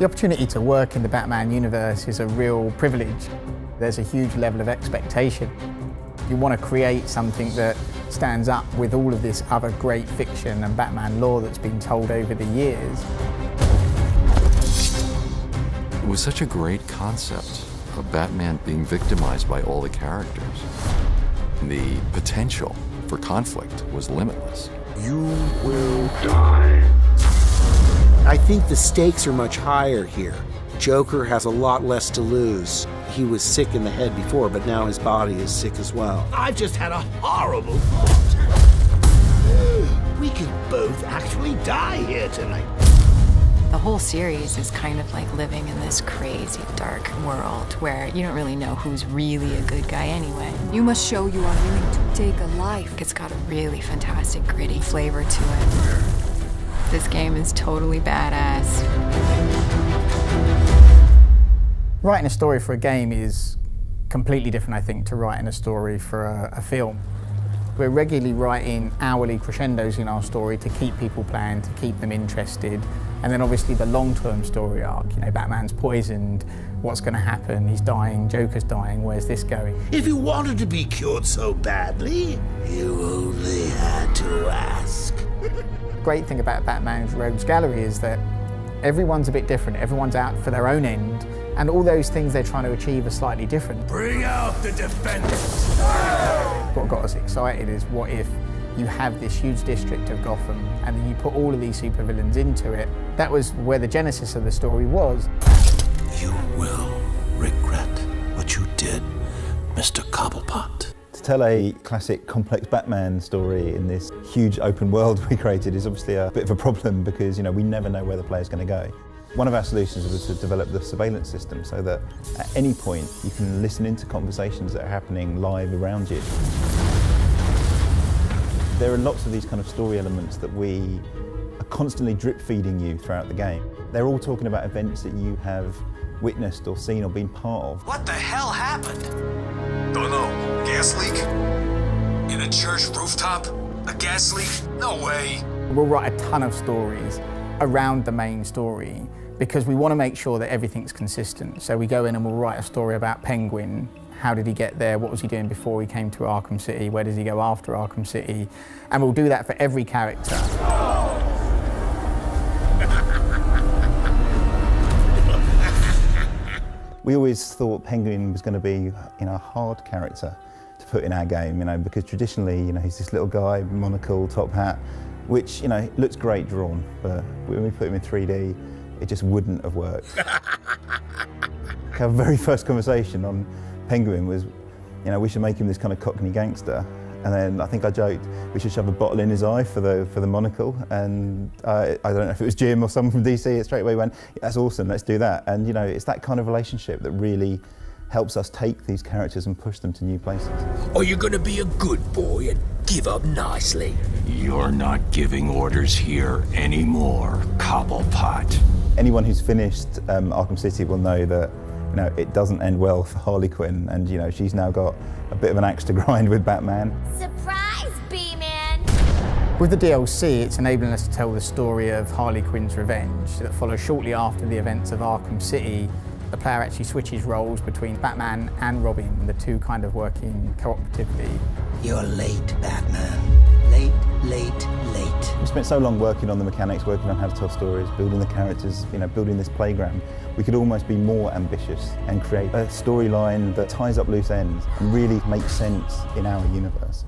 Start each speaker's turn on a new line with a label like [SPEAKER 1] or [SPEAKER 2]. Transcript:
[SPEAKER 1] The opportunity to work in the Batman universe is a real privilege. There's a huge level of expectation. You want to create something that stands up with all of this other great fiction and Batman lore that's been told over the years.
[SPEAKER 2] It was such a great concept of Batman being victimized by all the characters. The potential for conflict was limitless.
[SPEAKER 3] You will die. I think the stakes are much higher here. Joker has a lot less to lose. He was sick in the head before, but now his body is sick as well.
[SPEAKER 4] I've just had a horrible thought. We could both actually die here tonight.
[SPEAKER 5] The whole series is kind of like living in this crazy, dark world where you don't really know who's really a good guy anyway.
[SPEAKER 6] You must show you are willing to take a life.
[SPEAKER 5] It's got a really fantastic, gritty flavor to it. This game is totally badass.
[SPEAKER 1] Writing a story for a game is completely different, I think, to writing a story for a film. We're regularly writing hourly crescendos in our story to keep people playing, to keep them interested. And then obviously the long-term story arc, you know, Batman's poisoned, what's going to happen, he's dying, Joker's dying, where's this going?
[SPEAKER 4] If you wanted to be cured so badly, you only had to ask.
[SPEAKER 1] The great thing about Batman's Rogues Gallery is that everyone's a bit different, everyone's out for their own end, and all those things they're trying to achieve are slightly different.
[SPEAKER 4] Bring out the defenders!
[SPEAKER 1] What got us excited is what if you have this huge district of Gotham and then you put all of these supervillains into it. That was where the genesis of the story was.
[SPEAKER 4] You will regret what you did, Mr. Cobblepot.
[SPEAKER 7] To tell a classic complex Batman story in this huge open world we created is obviously a bit of a problem because, you know, we never know where the player's going to go. One of our solutions was to develop the surveillance system so that at any point you can listen into conversations that are happening live around you. There are lots of these kind of story elements that we are constantly drip feeding you throughout the game. They're all talking about events that you have witnessed or seen or been part of.
[SPEAKER 4] What the hell happened? Don't know. Gas leak? In a church rooftop? A gas leak? No way.
[SPEAKER 1] We'll write a ton of stories around the main story because we want to make sure that everything's consistent. So we go in and we'll write a story about Penguin. How did he get there? What was he doing before he came to Arkham City? Where does he go after Arkham City? And we'll do that for every character.
[SPEAKER 7] We always thought Penguin was going to be, you know, a hard character to put in our game, you know, because traditionally, you know, he's this little guy, monocle, top hat, which, you know, looks great drawn, but when we put him in 3D, it just wouldn't have worked. Our very first conversation on Penguin was, you know, we should make him this kind of Cockney gangster. And then I think I joked we should shove a bottle in his eye for the monocle. And I don't know if it was Jim or someone from DC, it straight away went, that's awesome, let's do that. And you know, it's that kind of relationship that really helps us take these characters and push them to new places.
[SPEAKER 4] Or you're gonna be a good boy and give up nicely.
[SPEAKER 8] You're not giving orders here anymore, Cobblepot.
[SPEAKER 7] Anyone who's finished Arkham City will know that, you know, it doesn't end well for Harley Quinn, and you know, she's now got a bit of an axe to grind with Batman.
[SPEAKER 9] Surprise, B-Man!
[SPEAKER 1] With the DLC, it's enabling us to tell the story of Harley Quinn's revenge that follows shortly after the events of Arkham City. The player actually switches roles between Batman and Robin, the two kind of working cooperatively.
[SPEAKER 4] You're late, Batman. Late, late, late.
[SPEAKER 7] We spent so long working on the mechanics, working on how to tell stories, building the characters, you know, building this playground. We could almost be more ambitious and create a storyline that ties up loose ends and really makes sense in our universe.